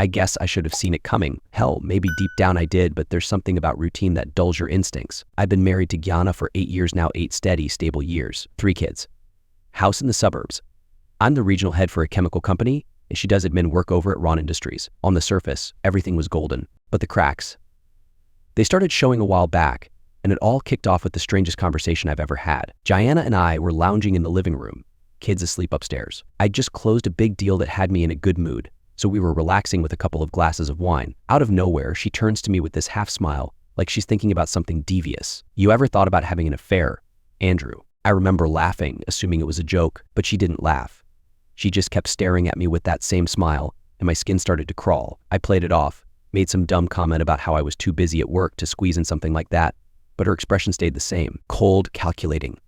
I guess I should have seen it coming. Hell, maybe deep down I did, but there's something about routine that dulls your instincts. I've been married to Gianna for 8 years now, 8 steady, stable years, 3 kids. House in the suburbs. I'm the regional head for a chemical company, and she does admin work over at Ron Industries. On the surface, everything was golden, but the cracks, they started showing a while back, and it all kicked off with the strangest conversation I've ever had. Gianna and I were lounging in the living room, kids asleep upstairs. I'd just closed a big deal that had me in a good mood, so we were relaxing with a couple of glasses of wine. Out of nowhere, she turns to me with this half smile, like she's thinking about something devious. "You ever thought about having an affair, Andrew?" I remember laughing, assuming it was a joke, but she didn't laugh. She just kept staring at me with that same smile, and my skin started to crawl. I played it off, made some dumb comment about how I was too busy at work to squeeze in something like that, but her expression stayed the same, cold, calculating.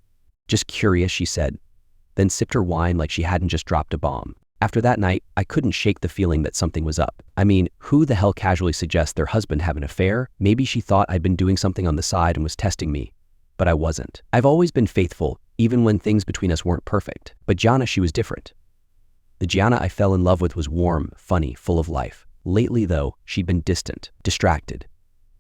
"Just curious," she said, then sipped her wine like she hadn't just dropped a bomb. After that night, I couldn't shake the feeling that something was up. I mean, who the hell casually suggests their husband have an affair? Maybe she thought I'd been doing something on the side and was testing me, but I wasn't. I've always been faithful, even when things between us weren't perfect. But Gianna, she was different. The Gianna I fell in love with was warm, funny, full of life. Lately, though, she'd been distant, distracted.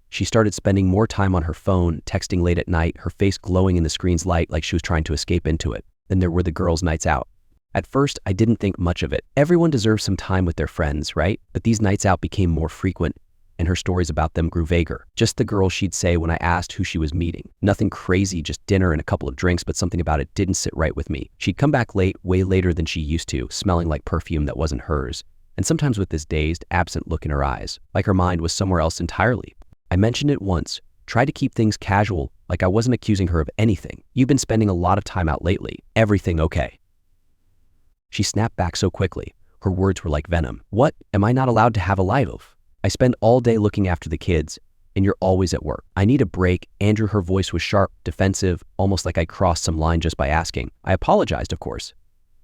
She started spending more time on her phone, texting late at night, her face glowing in the screen's light like she was trying to escape into it. Then there were the girls' nights out. At first, I didn't think much of it. Everyone deserves some time with their friends, right? But these nights out became more frequent, and her stories about them grew vaguer. Just the girl she'd say when I asked who she was meeting. Nothing crazy, just dinner and a couple of drinks, but something about it didn't sit right with me. She'd come back late, way later than she used to, smelling like perfume that wasn't hers, and sometimes with this dazed, absent look in her eyes, like her mind was somewhere else entirely. I mentioned it once, tried to keep things casual, like I wasn't accusing her of anything. "You've been spending a lot of time out lately. Everything okay?" She snapped back so quickly. Her words were like venom. "What? Am I not allowed to have a life? I spend all day looking after the kids, and you're always at work. I need a break." Andrew, her voice was sharp, defensive, almost like I crossed some line just by asking. I apologized, of course.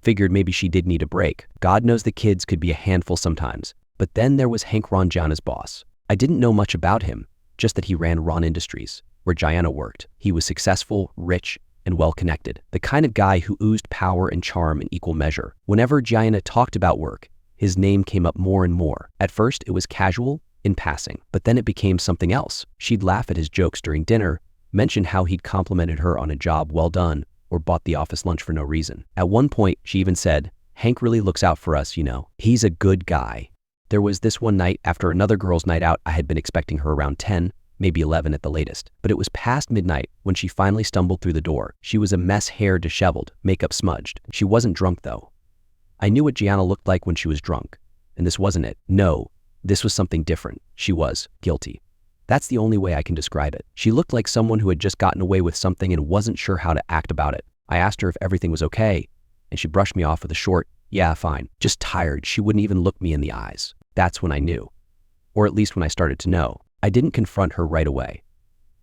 Figured maybe she did need a break. God knows the kids could be a handful sometimes. But then there was Hank, Ron, Gianna's boss. I didn't know much about him, just that he ran Ron Industries, where Gianna worked. He was successful, rich, and well-connected. The kind of guy who oozed power and charm in equal measure. Whenever Gianna talked about work, his name came up more and more. At first, it was casual, in passing, but then it became something else. She'd laugh at his jokes during dinner, mention how he'd complimented her on a job well done, or bought the office lunch for no reason. At one point, she even said, "Hank really looks out for us, you know. He's a good guy." There was this one night after another girls' night out. I had been expecting her around 10, maybe 11 at the latest. But it was past midnight when she finally stumbled through the door. She was a mess, hair disheveled, makeup smudged. She wasn't drunk, though. I knew what Gianna looked like when she was drunk, and this wasn't it. No, this was something different. She was guilty. That's the only way I can describe it. She looked like someone who had just gotten away with something and wasn't sure how to act about it. I asked her if everything was okay, and she brushed me off with a short, "Yeah, fine." Just tired. She wouldn't even look me in the eyes. That's when I knew. Or at least when I started to know. I didn't confront her right away.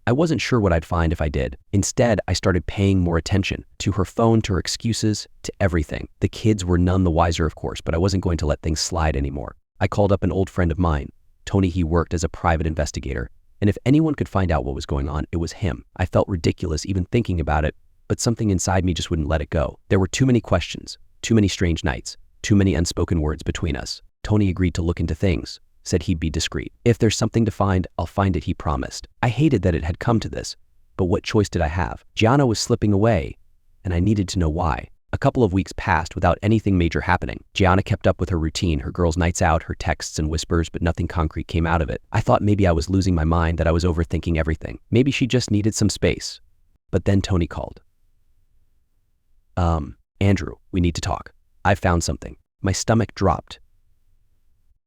I wasn't sure what I'd find if I did. Instead, I started paying more attention to her phone, to her excuses, to everything. The kids were none the wiser, of course, but I wasn't going to let things slide anymore. I called up an old friend of mine, Tony. He worked as a private investigator, and if anyone could find out what was going on, it was him. I felt ridiculous even thinking about it, but something inside me just wouldn't let it go. There were too many questions, too many strange nights, too many unspoken words between us. Tony agreed to look into things, said he'd be discreet. "If there's something to find, I'll find it," he promised. I hated that it had come to this, but what choice did I have? Gianna was slipping away, and I needed to know why. A couple of weeks passed without anything major happening. Gianna kept up with her routine, her girls' nights out, her texts and whispers, but nothing concrete came out of it. I thought maybe I was losing my mind, that I was overthinking everything. Maybe she just needed some space. But then Tony called. Andrew, we need to talk. I found something." My stomach dropped.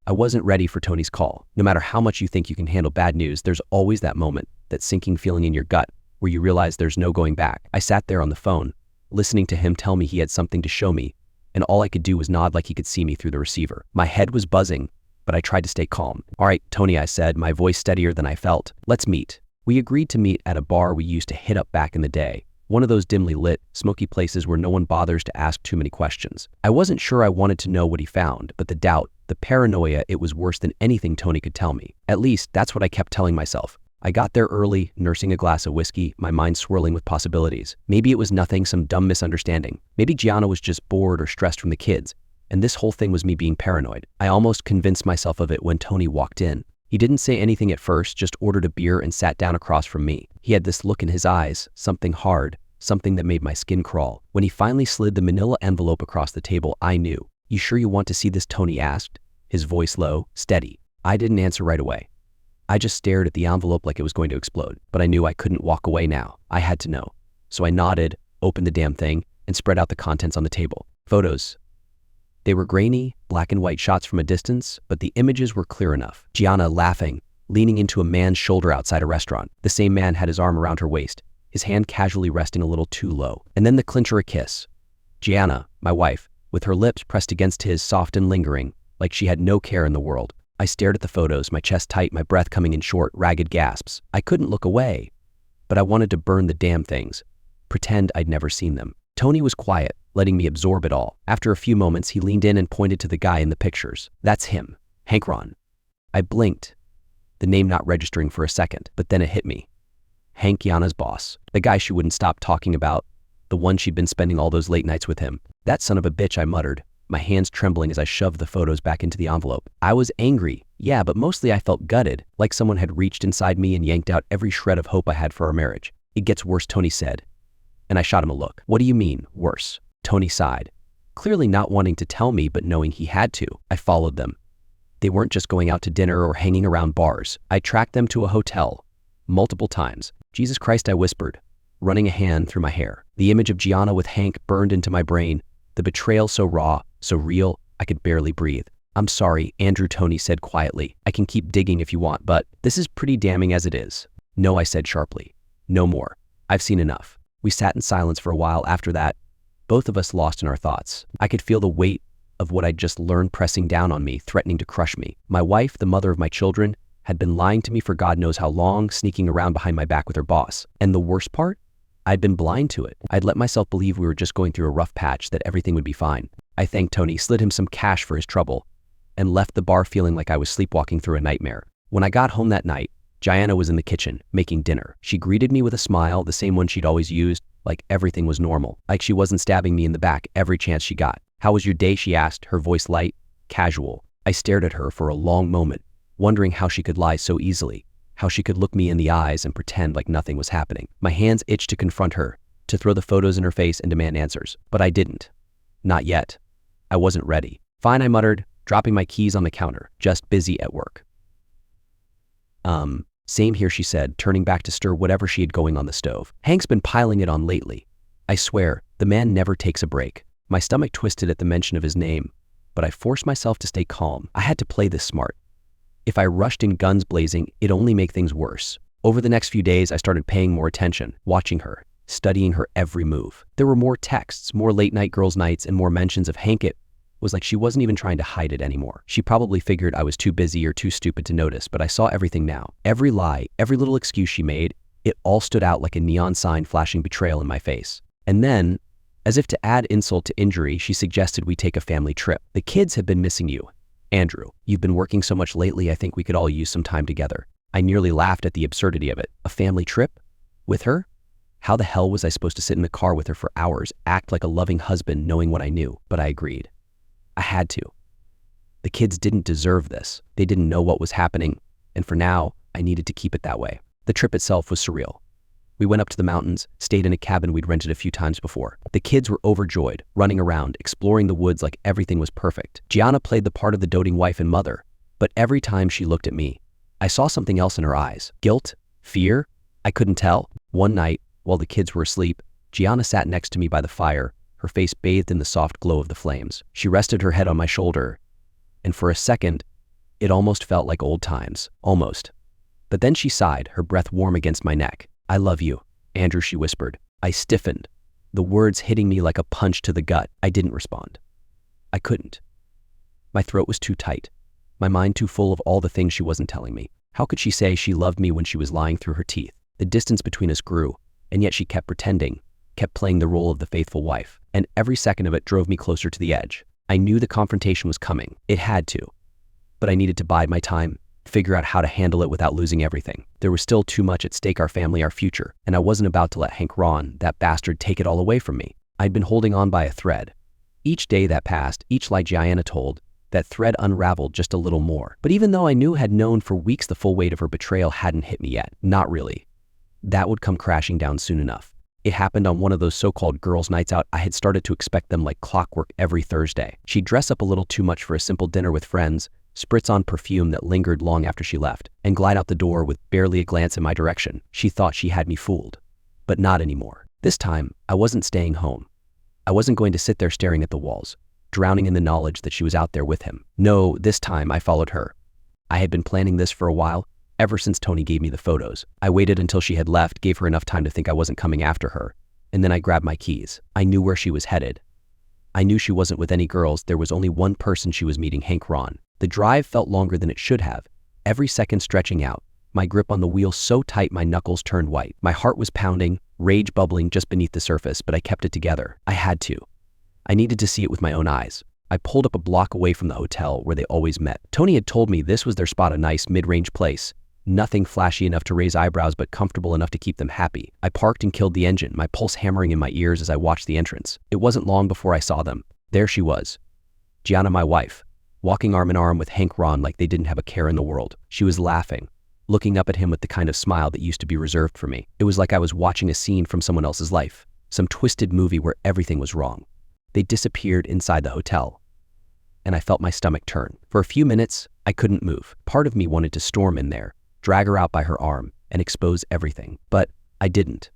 I wasn't ready for Tony's call. No matter how much you think you can handle bad news, there's always that moment, that sinking feeling in your gut, where you realize there's no going back. I sat there on the phone, listening to him tell me he had something to show me, and all I could do was nod like he could see me through the receiver. My head was buzzing, but I tried to stay calm. "All right, Tony," I said, my voice steadier than I felt. "Let's meet." We agreed to meet at a bar we used to hit up back in the day. One of those dimly lit, smoky places where no one bothers to ask too many questions. I wasn't sure I wanted to know what he found, but the doubt, the paranoia, it was worse than anything Tony could tell me. At least, that's what I kept telling myself. I got there early, nursing a glass of whiskey, my mind swirling with possibilities. Maybe it was nothing, some dumb misunderstanding. Maybe Gianna was just bored or stressed from the kids, and this whole thing was me being paranoid. I almost convinced myself of it when Tony walked in. He didn't say anything at first, just ordered a beer and sat down across from me. He had this look in his eyes, something hard, something that made my skin crawl. When he finally slid the manila envelope across the table, I knew. "You sure you want to see this?" Tony asked, his voice low, steady. I didn't answer right away. I just stared at the envelope like it was going to explode, but I knew I couldn't walk away now. I had to know. So I nodded, opened the damn thing, and spread out the contents on the table. Photos. They were grainy, black and white shots from a distance, but the images were clear enough. Gianna laughing, leaning into a man's shoulder outside a restaurant. The same man had his arm around her waist, his hand casually resting a little too low. And then the clincher, a kiss. Gianna, my wife, with her lips pressed against his, soft and lingering, like she had no care in the world. I stared at the photos, my chest tight, my breath coming in short, ragged gasps. I couldn't look away, but I wanted to burn the damn things, pretend I'd never seen them. Tony was quiet, letting me absorb it all. After a few moments, he leaned in and pointed to the guy in the pictures. "That's him, Hank Ron." I blinked, the name not registering for a second, but then it hit me. Hank, Gianna's boss, the guy she wouldn't stop talking about, the one she'd been spending all those late nights with him. "That son of a bitch," I muttered, my hands trembling as I shoved the photos back into the envelope. I was angry, yeah, but mostly I felt gutted, like someone had reached inside me and yanked out every shred of hope I had for our marriage. "It gets worse," Tony said, and I shot him a look. "What do you mean, worse?" Tony sighed, clearly not wanting to tell me but knowing he had to. I followed them. They weren't just going out to dinner or hanging around bars. I tracked them to a hotel, multiple times. "Jesus Christ," I whispered, running a hand through my hair. The image of Gianna with Hank burned into my brain, the betrayal so raw, so real, I could barely breathe. "I'm sorry," Andrew, Tony said quietly. "I can keep digging if you want, but this is pretty damning as it is." "No," I said sharply. "No more. I've seen enough." We sat in silence for a while after that, both of us lost in our thoughts. I could feel the weight of what I'd just learned pressing down on me, threatening to crush me. My wife, the mother of my children, had been lying to me for God knows how long, sneaking around behind my back with her boss. And the worst part? I'd been blind to it. I'd let myself believe we were just going through a rough patch, that everything would be fine. I thanked Tony, slid him some cash for his trouble, and left the bar feeling like I was sleepwalking through a nightmare. When I got home that night, Gianna was in the kitchen, making dinner. She greeted me with a smile, the same one she'd always used, like everything was normal, like she wasn't stabbing me in the back every chance she got. "How was your day?" she asked, her voice light, casual. I stared at her for a long moment, wondering how she could lie so easily, how she could look me in the eyes and pretend like nothing was happening. My hands itched to confront her, to throw the photos in her face and demand answers, but I didn't. Not yet. I wasn't ready. "Fine," I muttered, dropping my keys on the counter, "just busy at work." Same here," she said, turning back to stir whatever she had going on the stove. "Hank's been piling it on lately. I swear, the man never takes a break." My stomach twisted at the mention of his name, but I forced myself to stay calm. I had to play this smart. If I rushed in guns blazing, it'd only make things worse. Over the next few days, I started paying more attention, watching her, studying her every move. There were more texts, more late-night girls' nights, and more mentions of Hank. It was like she wasn't even trying to hide it anymore. She probably figured I was too busy or too stupid to notice, but I saw everything now. Every lie, every little excuse she made, it all stood out like a neon sign flashing betrayal in my face. And then, as if to add insult to injury, she suggested we take a family trip. "The kids have been missing you. Andrew, you've been working so much lately, I think we could all use some time together." I nearly laughed at the absurdity of it. A family trip? With her? How the hell was I supposed to sit in the car with her for hours, act like a loving husband knowing what I knew? But I agreed. I had to. The kids didn't deserve this. They didn't know what was happening, and for now, I needed to keep it that way. The trip itself was surreal. We went up to the mountains, stayed in a cabin we'd rented a few times before. The kids were overjoyed, running around, exploring the woods like everything was perfect. Gianna played the part of the doting wife and mother, but every time she looked at me, I saw something else in her eyes. Guilt? Fear? I couldn't tell. One night, while the kids were asleep, Gianna sat next to me by the fire, her face bathed in the soft glow of the flames. She rested her head on my shoulder, and for a second, it almost felt like old times. Almost. But then she sighed, her breath warm against my neck. "I love you, Andrew," she whispered. I stiffened, the words hitting me like a punch to the gut. I didn't respond. I couldn't. My throat was too tight, my mind too full of all the things she wasn't telling me. How could she say she loved me when she was lying through her teeth? The distance between us grew, and yet she kept pretending, kept playing the role of the faithful wife, and every second of it drove me closer to the edge. I knew the confrontation was coming. It had to. But I needed to bide my time, figure out how to handle it without losing everything. There was still too much at stake, our family, our future, and I wasn't about to let Hank Ron, that bastard, take it all away from me. I'd been holding on by a thread, Each day that passed, each lie Gianna told, that thread unraveled just a little more. But even though I had known for weeks the full weight of her betrayal hadn't hit me yet. Not really. That would come crashing down soon enough. It happened on one of those so-called girls' nights out. I had started to expect them like clockwork every Thursday. She'd dress up a little too much for a simple dinner with friends, spritz on perfume that lingered long after she left, and glide out the door with barely a glance in my direction. She thought she had me fooled. But not anymore. This time, I wasn't staying home. I wasn't going to sit there staring at the walls, drowning in the knowledge that she was out there with him. No, this time I followed her. I had been planning this for a while, ever since Tony gave me the photos. I waited until she had left, gave her enough time to think I wasn't coming after her, and then I grabbed my keys. I knew where she was headed. I knew she wasn't with any girls. There was only one person she was meeting, Hank Ron. The drive felt longer than it should have, every second stretching out, my grip on the wheel so tight my knuckles turned white. My heart was pounding, rage bubbling just beneath the surface, but I kept it together. I had to. I needed to see it with my own eyes. I pulled up a block away from the hotel where they always met. Tony had told me this was their spot, a nice mid-range place. Nothing flashy enough to raise eyebrows, but comfortable enough to keep them happy. I parked and killed the engine, my pulse hammering in my ears as I watched the entrance. It wasn't long before I saw them. There she was. Gianna, my wife, walking arm in arm with Hank Ron like they didn't have a care in the world. She was laughing, looking up at him with the kind of smile that used to be reserved for me. It was like I was watching a scene from someone else's life, some twisted movie where everything was wrong. They disappeared inside the hotel, and I felt my stomach turn. For a few minutes, I couldn't move. Part of me wanted to storm in there, drag her out by her arm, and expose everything. But I didn't.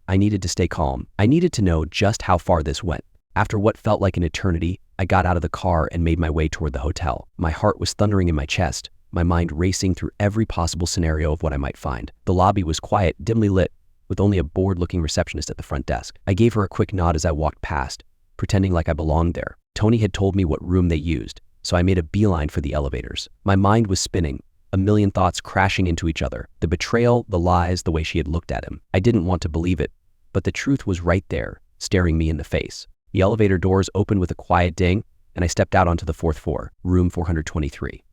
I needed to stay calm. I needed to know just how far this went. After what felt like an eternity, I got out of the car and made my way toward the hotel. My heart was thundering in my chest, my mind racing through every possible scenario of what I might find. The lobby was quiet, dimly lit, with only a bored-looking receptionist at the front desk. I gave her a quick nod as I walked past, pretending like I belonged there. Tony had told me what room they used, so I made a beeline for the elevators. My mind was spinning, a million thoughts crashing into each other. The betrayal, the lies, the way she had looked at him. I didn't want to believe it, but the truth was right there, staring me in the face. The elevator doors opened with a quiet ding, and I stepped out onto the fourth floor, room 423.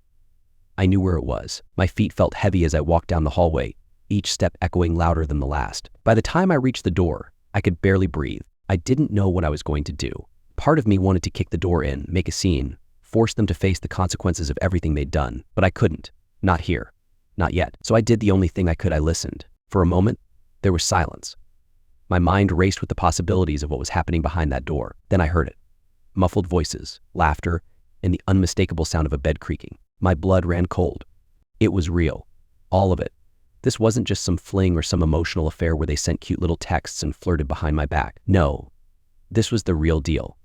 I knew where it was. My feet felt heavy as I walked down the hallway, each step echoing louder than the last. By the time I reached the door, I could barely breathe. I didn't know what I was going to do. Part of me wanted to kick the door in, make a scene, force them to face the consequences of everything they'd done, but I couldn't. Not here. Not yet. So I did the only thing I could. I listened. For a moment, there was silence. My mind raced with the possibilities of what was happening behind that door. Then I heard it. Muffled voices, laughter, and the unmistakable sound of a bed creaking. My blood ran cold. It was real. All of it. This wasn't just some fling or some emotional affair where they sent cute little texts and flirted behind my back. No. This was the real deal.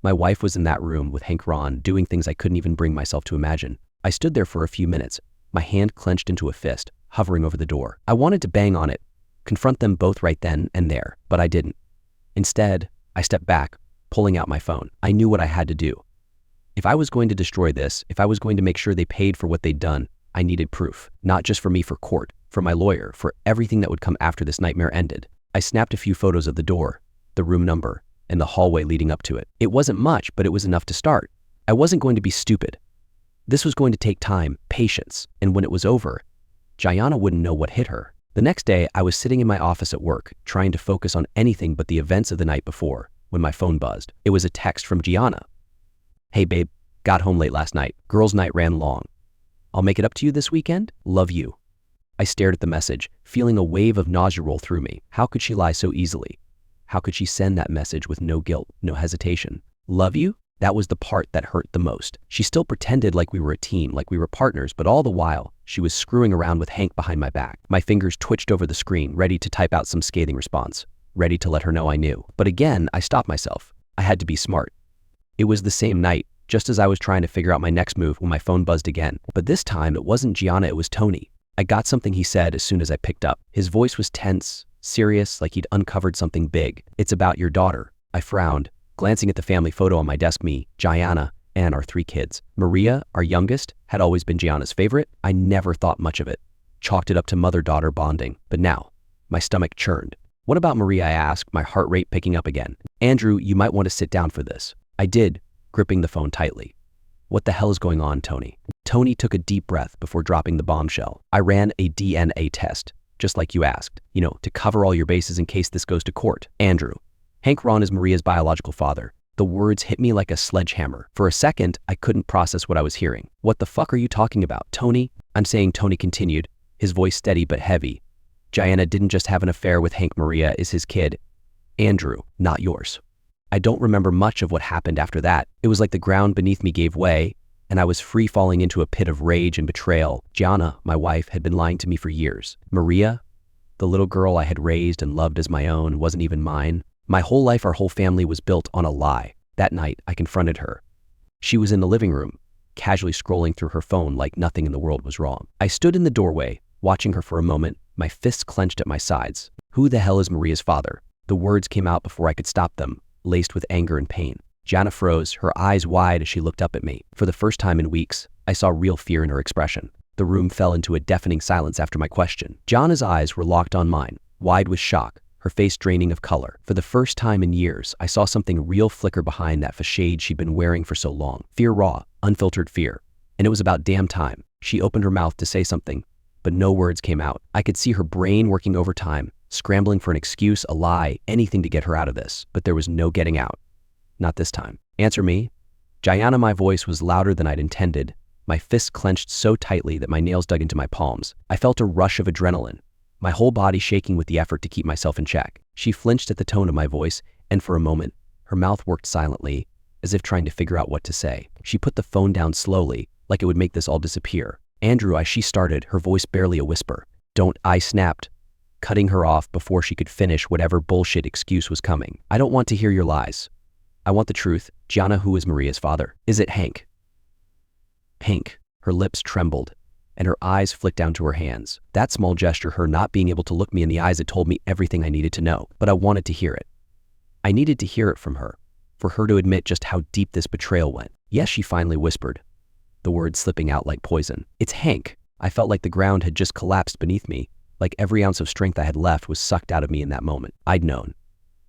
My wife was in that room with Hank Ron, doing things I couldn't even bring myself to imagine. I stood there for a few minutes, my hand clenched into a fist, hovering over the door. I wanted to bang on it, confront them both right then and there, but I didn't. Instead, I stepped back, pulling out my phone. I knew what I had to do. If I was going to destroy this, if I was going to make sure they paid for what they'd done, I needed proof. Not just for me, for court, for my lawyer, for everything that would come after this nightmare ended. I snapped a few photos of the door, the room number, and the hallway leading up to it. It wasn't much, but it was enough to start. I wasn't going to be stupid. This was going to take time, patience, and when it was over, Gianna wouldn't know what hit her. The next day, I was sitting in my office at work, trying to focus on anything but the events of the night before, when my phone buzzed. It was a text from Gianna. "Hey babe, got home late last night. Girls' night ran long. I'll make it up to you this weekend. Love you." I stared at the message, feeling a wave of nausea roll through me. How could she lie so easily? How could she send that message with no guilt, no hesitation? Love you? That was the part that hurt the most. She still pretended like we were a team, like we were partners, but all the while, she was screwing around with Hank behind my back. My fingers twitched over the screen, ready to type out some scathing response, ready to let her know I knew. But again, I stopped myself. I had to be smart. It was the same night, just as I was trying to figure out my next move when my phone buzzed again. But this time, it wasn't Gianna, it was Tony. I got something he said as soon as I picked up. His voice was tense, serious, like he'd uncovered something big. "It's about your daughter." I frowned, glancing at the family photo on my desk. Me, Gianna, and our 3 kids. Maria, our youngest, had always been Gianna's favorite. I never thought much of it, chalked it up to mother-daughter bonding. But now, my stomach churned. "What about Maria?" I asked, my heart rate picking up again. "Andrew, you might want to sit down for this." I did, gripping the phone tightly. "What the hell is going on, Tony?" Tony took a deep breath before dropping the bombshell. "I ran a DNA test, just like you asked, to cover all your bases in case this goes to court. Andrew, Hank Ron is Maria's biological father. The words hit me like a sledgehammer. For a second, I couldn't process what I was hearing. "What the fuck are you talking about, Tony?" I'm saying, Tony continued, his voice steady but heavy. "Gianna didn't just have an affair with Hank. Maria is his kid. Andrew, not yours." I don't remember much of what happened after that. It was like the ground beneath me gave way, and I was free falling into a pit of rage and betrayal. Gianna, my wife, had been lying to me for years. Maria, the little girl I had raised and loved as my own, wasn't even mine. My whole life, our whole family was built on a lie. That night, I confronted her. She was in the living room, casually scrolling through her phone like nothing in the world was wrong. I stood in the doorway, watching her for a moment, my fists clenched at my sides. "Who the hell is Maria's father?" The words came out before I could stop them, laced with anger and pain. Gianna froze, her eyes wide as she looked up at me. For the first time in weeks, I saw real fear in her expression. The room fell into a deafening silence after my question. Gianna's eyes were locked on mine, wide with shock, her face draining of color. For the first time in years, I saw something real flicker behind that facade she'd been wearing for so long. Fear, raw, unfiltered fear. And it was about damn time. She opened her mouth to say something, but no words came out. I could see her brain working overtime, scrambling for an excuse, a lie, anything to get her out of this. But there was no getting out. Not this time. "Answer me." Gianna, my voice was louder than I'd intended. My fists clenched so tightly that my nails dug into my palms. I felt a rush of adrenaline, my whole body shaking with the effort to keep myself in check. She flinched at the tone of my voice, and for a moment, her mouth worked silently, as if trying to figure out what to say. She put the phone down slowly, like it would make this all disappear. "Andrew," she started, her voice barely a whisper. "Don't," I snapped, cutting her off before she could finish whatever bullshit excuse was coming. "I don't want to hear your lies. I want the truth. Gianna, who is Maria's father? Is it Hank?" Hank. Her lips trembled, and her eyes flicked down to her hands. That small gesture, her not being able to look me in the eyes, had told me everything I needed to know, but I wanted to hear it. I needed to hear it from her, for her to admit just how deep this betrayal went. "Yes," she finally whispered, the words slipping out like poison. "It's Hank." I felt like the ground had just collapsed beneath me, like every ounce of strength I had left was sucked out of me in that moment. I'd known.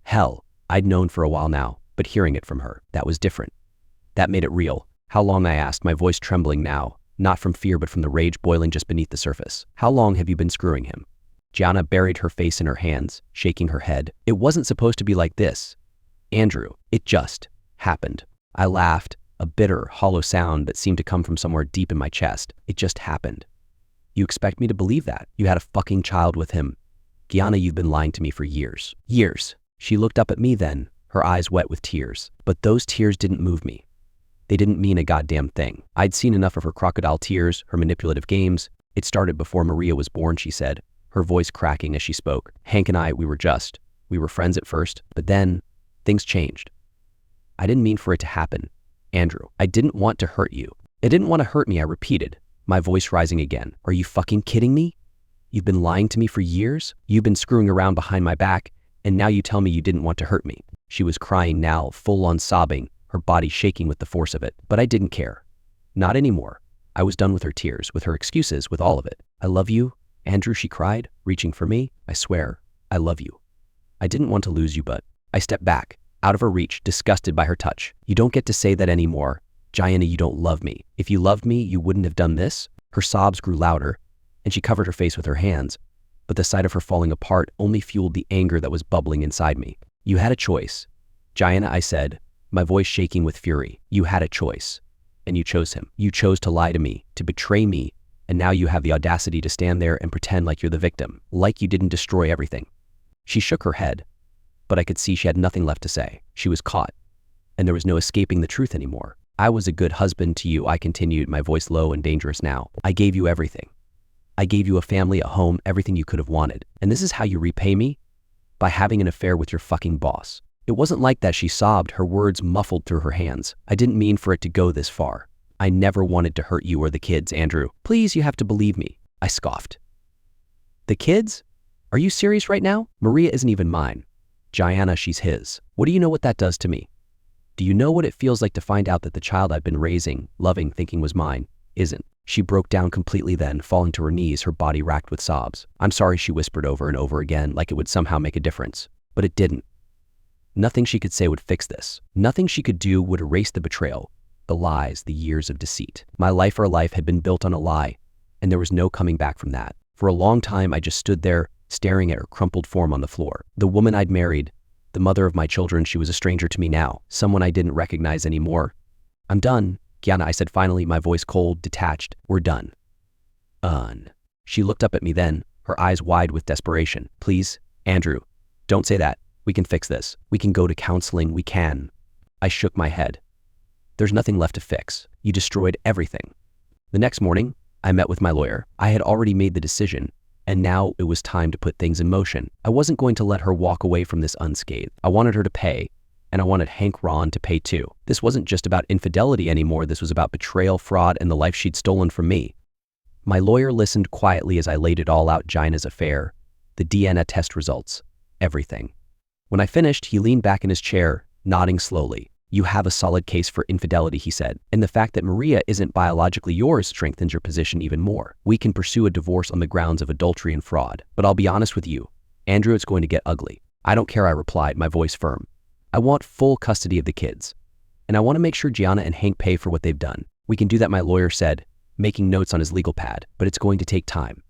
Hell, I'd known for a while now, but hearing it from her, that was different. That made it real. "How long?" I asked, my voice trembling now, not from fear but from the rage boiling just beneath the surface. "How long have you been screwing him?" Gianna buried her face in her hands, shaking her head. "It wasn't supposed to be like this, Andrew. It just happened." I laughed, a bitter, hollow sound that seemed to come from somewhere deep in my chest. "It just happened. You expect me to believe that? You had a fucking child with him. Gianna, you've been lying to me for years." Years. She looked up at me then, her eyes wet with tears. But those tears didn't move me. They didn't mean a goddamn thing. I'd seen enough of her crocodile tears, her manipulative games. "It started before Maria was born," she said, her voice cracking as she spoke. "Hank and I, we were friends at first, but then things changed. I didn't mean for it to happen, Andrew. I didn't want to hurt you." "It didn't want to hurt me," I repeated, my voice rising again. "Are you fucking kidding me? You've been lying to me for years? You've been screwing around behind my back, and now you tell me you didn't want to hurt me." She was crying now, full on sobbing, her body shaking with the force of it. But I didn't care. Not anymore. I was done with her tears, with her excuses, with all of it. "I love you, Andrew," she cried, reaching for me. "I swear, I love you. I didn't want to lose you, but..." I stepped back, out of her reach, disgusted by her touch. "You don't get to say that anymore. Gianna, you don't love me. If you loved me, you wouldn't have done this." Her sobs grew louder, and she covered her face with her hands. But the sight of her falling apart only fueled the anger that was bubbling inside me. "You had a choice, Gianna," I said, my voice shaking with fury. "You had a choice, and you chose him. You chose to lie to me, to betray me, and now you have the audacity to stand there and pretend like you're the victim, like you didn't destroy everything." She shook her head, but I could see she had nothing left to say. She was caught, and there was no escaping the truth anymore. "I was a good husband to you," I continued, my voice low and dangerous now. "I gave you everything. I gave you a family, a home, everything you could have wanted. And this is how you repay me? By having an affair with your fucking boss." "It wasn't like that," she sobbed, her words muffled through her hands. "I didn't mean for it to go this far. I never wanted to hurt you or the kids, Andrew. Please, you have to believe me," I scoffed. "The kids? Are you serious right now? Maria isn't even mine. Gianna, she's his. What do you know what that does to me? Do you know what it feels like to find out that the child I've been raising, loving, thinking was mine, isn't?" She broke down completely then, falling to her knees, her body racked with sobs. "I'm sorry," she whispered over and over again, like it would somehow make a difference. But it didn't. Nothing she could say would fix this. Nothing she could do would erase the betrayal, the lies, the years of deceit. My life, our life, had been built on a lie, and there was no coming back from that. For a long time, I just stood there, staring at her crumpled form on the floor. The woman I'd married, The mother of my children, she was a stranger to me now, someone I didn't recognize anymore. I'm done, Gianna, I said finally, my voice cold, detached. We're done. She looked up at me then, her eyes wide with desperation. Please, Andrew, don't say that. We can fix this. We can go to counseling. We can. I shook my head. There's nothing left to fix. You destroyed everything. The next morning, I met with my lawyer. I had already made the decision, and now it was time to put things in motion. I wasn't going to let her walk away from this unscathed. I wanted her to pay, and I wanted Hank Ron to pay too. This wasn't just about infidelity anymore. This was about betrayal, fraud, and the life she'd stolen from me. My lawyer listened quietly as I laid it all out: Gina's affair, the DNA test results, everything. When I finished, he leaned back in his chair, nodding slowly. You have a solid case for infidelity, he said, and the fact that Maria isn't biologically yours strengthens your position even more. We can pursue a divorce on the grounds of adultery and fraud. But I'll be honest with you, Andrew, it's going to get ugly. I don't care, I replied, my voice firm. I want full custody of the kids, and I want to make sure Gianna and Hank pay for what they've done. We can do that, my lawyer said, making notes on his legal pad, but it's going to take time,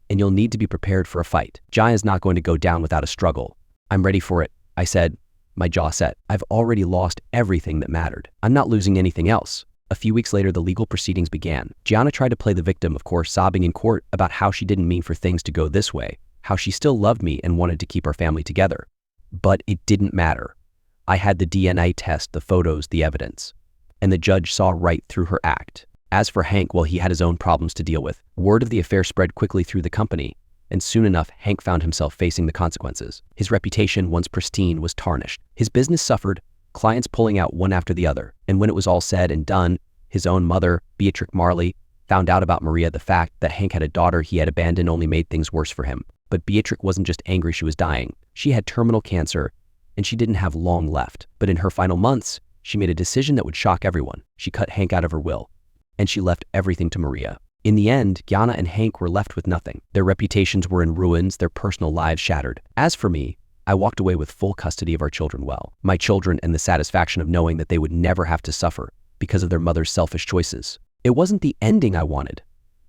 and you'll need to be prepared for a fight. Gianna's not going to go down without a struggle. I'm ready for it, I said, my jaw set. I've already lost everything that mattered. I'm not losing anything else. A few weeks later, the legal proceedings began. Gianna tried to play the victim, of course, sobbing in court about how she didn't mean for things to go this way, how she still loved me and wanted to keep our family together. But it didn't matter. I had the DNA test, the photos, the evidence, and the judge saw right through her act. As for Hank, well, he had his own problems to deal with. Word of the affair spread quickly through the company, and soon enough, Hank found himself facing the consequences. His reputation, once pristine, was tarnished. His business suffered, clients pulling out one after the other. And when it was all said and done, his own mother, Beatrix Marley, found out about Maria. The fact that Hank had a daughter he had abandoned only made things worse for him. But Beatrix wasn't just angry she was dying. She had terminal cancer, and she didn't have long left. But in her final months, she made a decision that would shock everyone. She cut Hank out of her will, and she left everything to Maria. In the end, Gianna and Hank were left with nothing. Their reputations were in ruins, their personal lives shattered. As for me, I walked away with full custody of our children, my children, and the satisfaction of knowing that they would never have to suffer because of their mother's selfish choices. It wasn't the ending I wanted.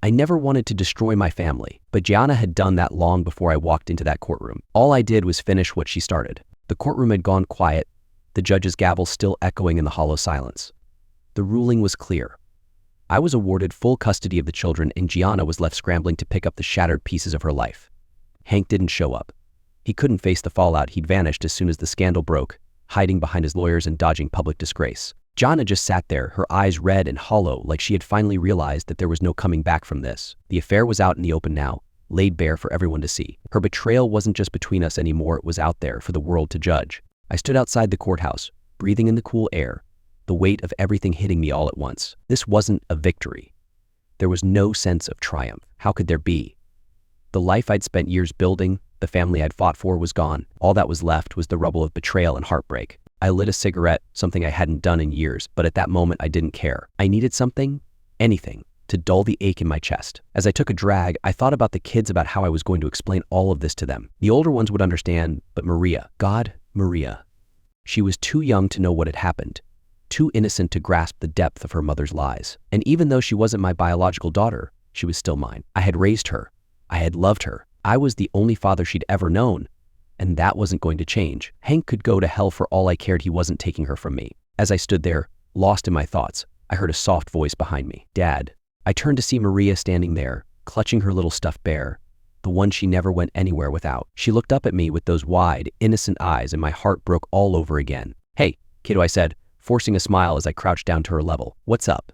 I never wanted to destroy my family, but Gianna had done that long before I walked into that courtroom. All I did was finish what she started. The courtroom had gone quiet, the judge's gavel still echoing in the hollow silence. The ruling was clear. I was awarded full custody of the children, and Gianna was left scrambling to pick up the shattered pieces of her life. Hank didn't show up. He couldn't face the fallout. He'd vanished as soon as the scandal broke, hiding behind his lawyers and dodging public disgrace. Gianna just sat there, her eyes red and hollow, like she had finally realized that there was no coming back from this. The affair was out in the open now, laid bare for everyone to see. Her betrayal wasn't just between us anymore, it was out there for the world to judge. I stood outside the courthouse, breathing in the cool air, the weight of everything hitting me all at once. This wasn't a victory. There was no sense of triumph. How could there be? The life I'd spent years building, the family I'd fought for, was gone. All that was left was the rubble of betrayal and heartbreak. I lit a cigarette, something I hadn't done in years, but at that moment I didn't care. I needed something, anything, to dull the ache in my chest. As I took a drag, I thought about the kids, about how I was going to explain all of this to them. The older ones would understand, but Maria, God, Maria. She was too young to know what had happened, too innocent to grasp the depth of her mother's lies. And even though she wasn't my biological daughter, she was still mine. I had raised her. I had loved her. I was the only father she'd ever known, and that wasn't going to change. Hank could go to hell for all I cared. He wasn't taking her from me. As I stood there, lost in my thoughts, I heard a soft voice behind me. Dad. I turned to see Maria standing there, clutching her little stuffed bear, the one she never went anywhere without. She looked up at me with those wide, innocent eyes, and my heart broke all over again. Hey, kiddo, I said, forcing a smile as I crouched down to her level. What's up?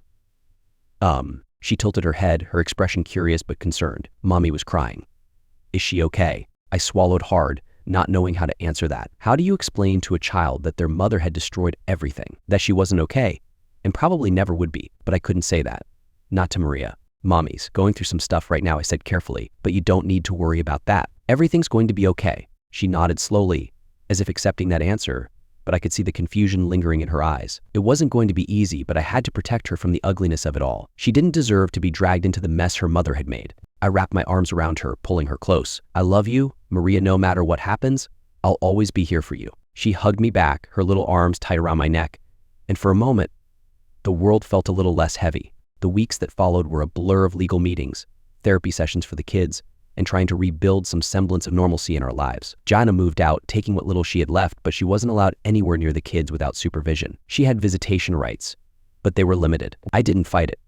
She tilted her head, her expression curious but concerned. Mommy was crying. Is she okay? I swallowed hard, not knowing how to answer that. How do you explain to a child that their mother had destroyed everything, that she wasn't okay, and probably never would be? But I couldn't say that. Not to Maria. Mommy's going through some stuff right now, I said carefully, but you don't need to worry about that. Everything's going to be okay. She nodded slowly, as if accepting that answer, but I could see the confusion lingering in her eyes. It wasn't going to be easy, but I had to protect her from the ugliness of it all. She didn't deserve to be dragged into the mess her mother had made. I wrapped my arms around her, pulling her close. I love you, Maria. No matter what happens, I'll always be here for you. She hugged me back, her little arms tight around my neck, and for a moment, the world felt a little less heavy. The weeks that followed were a blur of legal meetings, therapy sessions for the kids, and trying to rebuild some semblance of normalcy in our lives. Gianna moved out, taking what little she had left, but she wasn't allowed anywhere near the kids without supervision. She had visitation rights, but they were limited. I didn't fight it.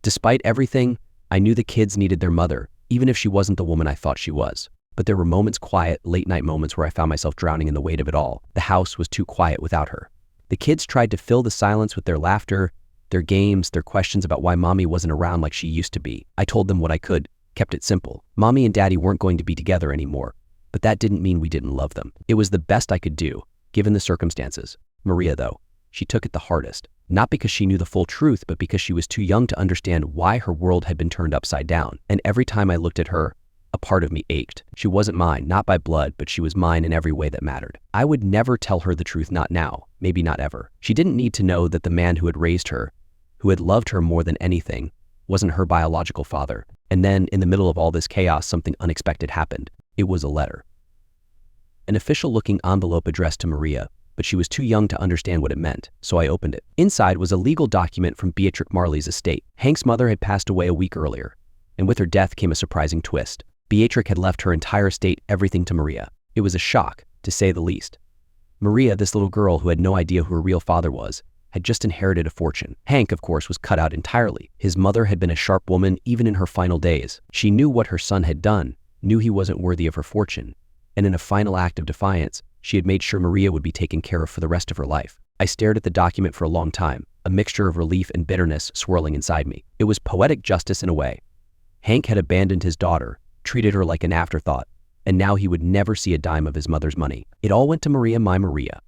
Despite everything, I knew the kids needed their mother, even if she wasn't the woman I thought she was. But there were moments, quiet, late-night moments, where I found myself drowning in the weight of it all. The house was too quiet without her. The kids tried to fill the silence with their laughter, their games, their questions about why mommy wasn't around like she used to be. I told them what I could, kept it simple. Mommy and daddy weren't going to be together anymore, but that didn't mean we didn't love them. It was the best I could do, given the circumstances. Maria, though, she took it the hardest. Not because she knew the full truth, but because she was too young to understand why her world had been turned upside down. And every time I looked at her, a part of me ached. She wasn't mine, not by blood, but she was mine in every way that mattered. I would never tell her the truth, not now, maybe not ever. She didn't need to know that the man who had raised her, who had loved her more than anything, wasn't her biological father. And then, in the middle of all this chaos, something unexpected happened. It was a letter. An official-looking envelope addressed to Maria, but she was too young to understand what it meant, so I opened it. Inside was a legal document from Beatrix Marley's estate. Hank's mother had passed away a week earlier, and with her death came a surprising twist. Beatrix had left her entire estate, everything, to Maria. It was a shock, to say the least. Maria, this little girl who had no idea who her real father was, had just inherited a fortune. Hank, of course, was cut out entirely. His mother had been a sharp woman even in her final days. She knew what her son had done, knew he wasn't worthy of her fortune, and in a final act of defiance, she had made sure Maria would be taken care of for the rest of her life. I stared at the document for a long time, a mixture of relief and bitterness swirling inside me. It was poetic justice in a way. Hank had abandoned his daughter, treated her like an afterthought, and now he would never see a dime of his mother's money. It all went to Maria, my Maria.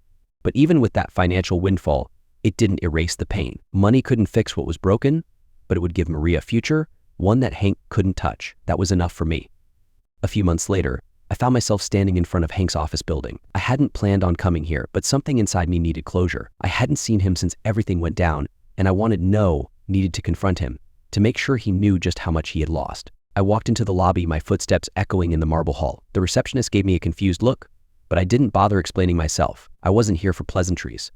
But even with that financial windfall, it didn't erase the pain. Money couldn't fix what was broken, but it would give Maria a future, one that Hank couldn't touch. That was enough for me. A few months later, I found myself standing in front of Hank's office building. I hadn't planned on coming here, but something inside me needed closure. I hadn't seen him since everything went down, and I needed to confront him, to make sure he knew just how much he had lost. I walked into the lobby, my footsteps echoing in the marble hall. The receptionist gave me a confused look, but I didn't bother explaining myself. I wasn't here for pleasantries.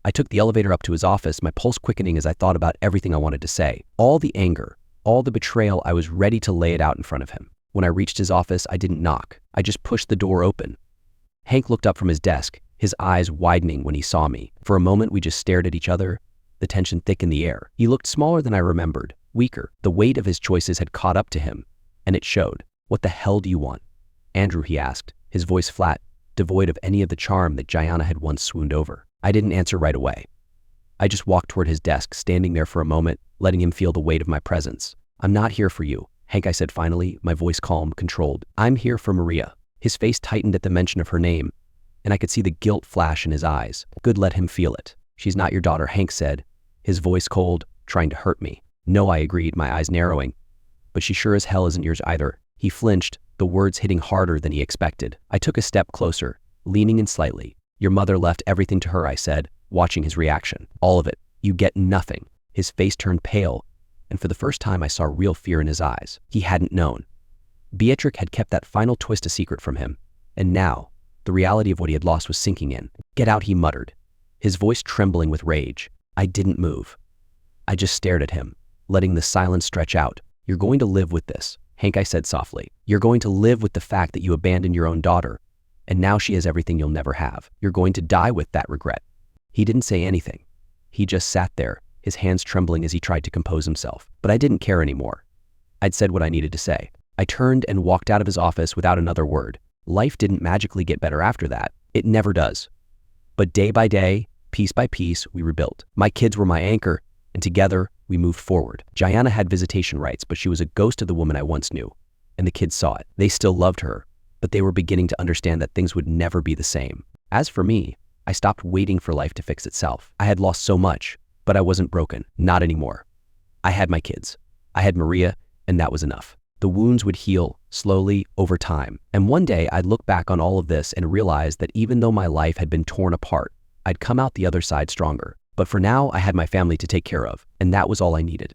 I took the elevator up to his office, my pulse quickening as I thought about everything I wanted to say. All the anger, all the betrayal, I was ready to lay it out in front of him. When I reached his office, I didn't knock. I just pushed the door open. Hank looked up from his desk, his eyes widening when he saw me. For a moment, we just stared at each other, the tension thick in the air. He looked smaller than I remembered, weaker. The weight of his choices had caught up to him, and it showed. "What the hell do you want?" "Andrew," he asked, his voice flat, devoid of any of the charm that Gianna had once swooned over. I didn't answer right away. I just walked toward his desk, standing there for a moment, letting him feel the weight of my presence. "I'm not here for you, Hank," I said finally, my voice calm, controlled. "I'm here for Maria." His face tightened at the mention of her name, and I could see the guilt flash in his eyes. "Good, let him feel it. She's not your daughter," Hank said, his voice cold, trying to hurt me. "No," I agreed, my eyes narrowing. "But she sure as hell isn't yours either." He flinched, the words hitting harder than he expected. I took a step closer, leaning in slightly. "Your mother left everything to her," I said, watching his reaction. "All of it. You get nothing." His face turned pale, and for the first time I saw real fear in his eyes. He hadn't known. Beatrix had kept that final twist a secret from him, and now, the reality of what he had lost was sinking in. "Get out," he muttered, his voice trembling with rage. I didn't move. I just stared at him, letting the silence stretch out. "You're going to live with this," Hank, I said softly. "You're going to live with the fact that you abandoned your own daughter, and now she has everything you'll never have. You're going to die with that regret." He didn't say anything. He just sat there, his hands trembling as he tried to compose himself. But I didn't care anymore. I'd said what I needed to say. I turned and walked out of his office without another word. Life didn't magically get better after that. It never does. But day by day, piece by piece, we rebuilt. My kids were my anchor, and together, we moved forward. Gianna had visitation rights, but she was a ghost of the woman I once knew, and the kids saw it. They still loved her, but they were beginning to understand that things would never be the same. As for me, I stopped waiting for life to fix itself. I had lost so much, but I wasn't broken, not anymore. I had my kids. I had Maria, and that was enough. The wounds would heal, slowly, over time. And one day, I'd look back on all of this and realize that even though my life had been torn apart, I'd come out the other side stronger. But for now, I had my family to take care of, and that was all I needed.